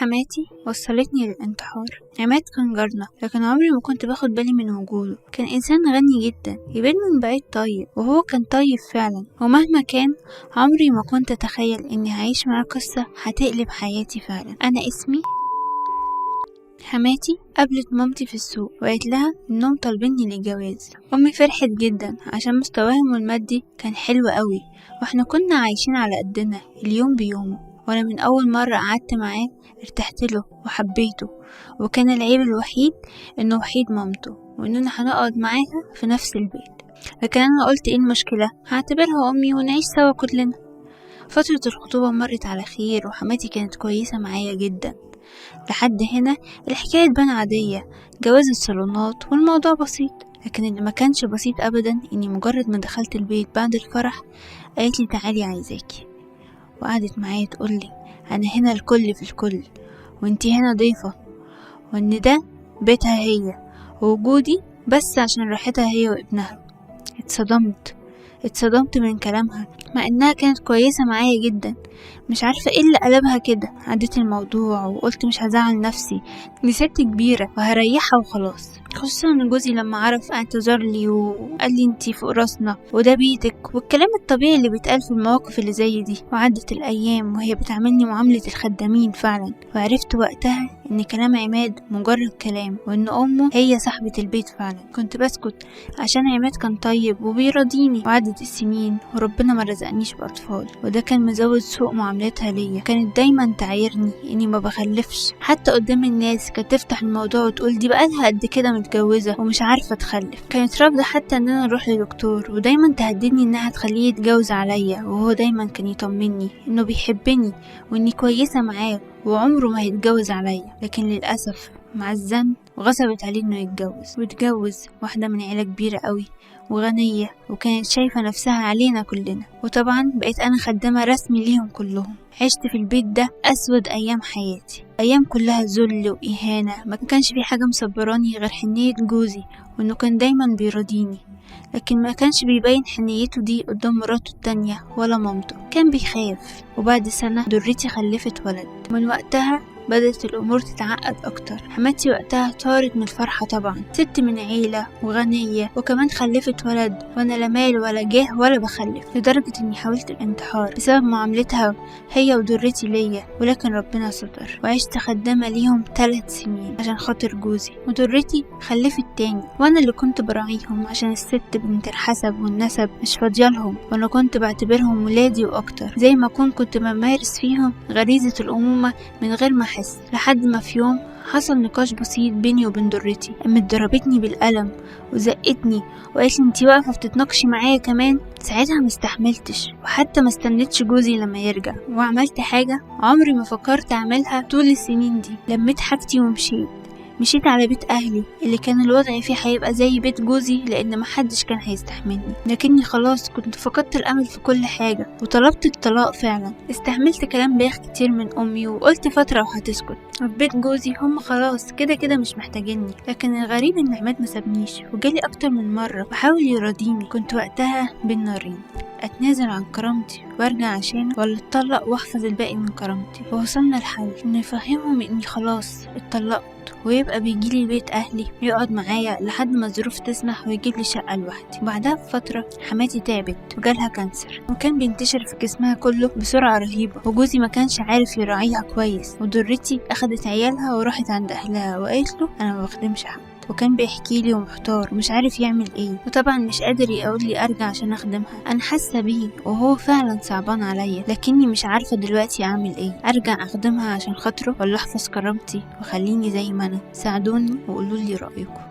حماتي وصلتني للانتحار. عماد كان جارنا، لكن عمري ما كنت باخد بالي من وجوده. كان إنسان غني جدا، يبان من بعيد طيب، وهو كان طيب فعلا. ومهما كان عمري ما كنت أتخيل إني هعيش معاه قصة هتقلب حياتي فعلا. أنا اسمي حماتي. قابلت مامتي في السوق وقالت لها إنهم طالبيني للجواز. أمي فرحت جدا عشان مستواهم المادي كان حلو قوي، واحنا كنا عايشين على قدنا اليوم بيومه. وانا من اول مرة قعدت معاه ارتحت له وحبيته، وكان العيب الوحيد انه وحيد مامته واننا هنقعد معاها في نفس البيت. لكن انا قلت ايه المشكلة، هعتبرها امي ونعيش سوا كلنا. فترة الخطوبة مرت على خير، وحماتي كانت كويسة معايا جدا. لحد هنا الحكاية تبان عادية، جواز الصالونات والموضوع بسيط. لكن اللي ما كانش بسيط ابدا اني مجرد ما دخلت البيت بعد الفرح قالت لي تعالي عايزاكي، وقعدت معايا تقولي انا هنا الكل في الكل، وانتي هنا ضيفة، وان ده بيتها هي، ووجودي بس عشان راحتها هي وابنها. اتصدمت من كلامها، مع انها كانت كويسة معايا جدا. مش عارفة ايه اللي قلبها كده. عديت الموضوع وقلت مش هزعل نفسي، دي ست كبيرة وهريحها وخلاص. خصوصا ان جوزي لما عرف اعتذر لي وقال لي انتي فوق راسنا وده بيتك، والكلام الطبيعي اللي بيتقال في المواقف اللي زي دي. وعدت الايام وهي بتعاملني معاملة الخدامين فعلا، وعرفت وقتها ان كلام عماد مجرد كلام، وان امه هي صاحبة البيت فعلا. كنت بسكت عشان عماد كان طيب وبيراضيني. وعدت السنين وربنا ما رزقنيش باطفال، وده كان مزود سوء معاملتها ليا. كانت دايما تعايرني اني ما بخلفش، حتى قدام الناس كانت تفتح الموضوع وتقول دي بقالها قد كده متجوزة ومش عارفة تخلف. كانت رافضة حتى ان انا اروح لدكتور، ودايما تهددني انها تخليه يتجوز عليا. وهو دايما كان يطمني انه بيحبني واني كويسة معاه وعمره ما هيتجوز عليا. لكن للأسف مع الزن غصبت عليه انه يتجوز، واتجوز واحدة من عيلة كبيرة قوي وغنية، وكانت شايفة نفسها علينا كلنا. وطبعا بقيت انا خدامة رسمي ليهم كلهم. عشت في البيت ده أسود أيام حياتي، أيام كلها ذل وإهانة. ما كانش في حاجة مصبراني غير حنية جوزي، وإنه كان دايما بيراضيني. لكن ما كانش بيبين حنيته دي قدام مراته التانية ولا مامته، كان بيخاف. وبعد سنة درتي خلفت ولد، من وقتها بدأت الأمور تتعقد أكتر. حماتي وقتها طارت من الفرحة طبعا، ست من عيلة وغنية وكمان خلفت ولد، وأنا لا مال ولا جاه ولا بخلف، لدرجة إني حاولت الانتحار بسبب معاملتها هي ودرتي ليا. ولكن ربنا ستر، وعشت خدامة ليهم 3 سنين عشان خاطر جوزي. ودرتي خلفت تاني، وأنا اللي كنت براعيهم عشان الست بنت الحسب والنسب مش فاضيالهم، وأنا كنت بعتبرهم ولادي وأكتر، زي ما كنت بمارس فيهم غريزة الأمومة من غير ما أحس. لحد ما في يوم حصل نقاش بسيط بيني وبين درتي، قامت ضربتني بالقلم وزقتني وقالت لي انتي واقفه بتتناقشي معايا كمان. ساعتها مستحملتش، وحتى ما استنيتش جوزي لما يرجع، وعملت حاجه عمري ما فكرت اعملها طول السنين دي. لميت حاجتي ومشيت على بيت اهلي اللي كان الوضع فيه هيبقى زي بيت جوزي، لان محدش كان هيستحملني. لكني خلاص كنت فقدت الامل في كل حاجه، وطلبت الطلاق فعلا. استحملت كلام بايخ كتير من امي، وقلت فتره وهتسكت. في بيت جوزي هم خلاص كده مش محتاجيني. لكن الغريب ان عماد ما سابنيش، وجالي اكتر من مره وحاول يراضيني. كنت وقتها بين نارين، اتنازل عن كرامتي وارجع عشانه، ولا اتطلق واحفظ الباقي من كرامتي. ووصلنا لحل اني افهمهم اني خلاص اتطلقت، ويبقى بيجيلي بيت اهلي يقعد معايا لحد ما الظروف تسمح ويجيب لي شقه لوحدي. وبعدها بفتره حماتي تعبت وجالها كانسر، وكان بينتشر في جسمها كله بسرعه رهيبه، وجوزي ما كانش عارف يراعيها كويس. ودرتي اخدت عيالها وراحت عند اهلها وقالت له انا ما بخدمش حد. وكان بيحكي لي ومحتار ومش عارف يعمل ايه، وطبعا مش قادر يقول لي ارجع عشان اخدمها. انا حاسه بيه وهو فعلا صعبان عليا، لكني مش عارفه دلوقتي اعمل ايه. ارجع اخدمها عشان خاطره ولا احفظ كرامتي وخليني زي ما انا؟ ساعدوني وقولوا لي رايكم.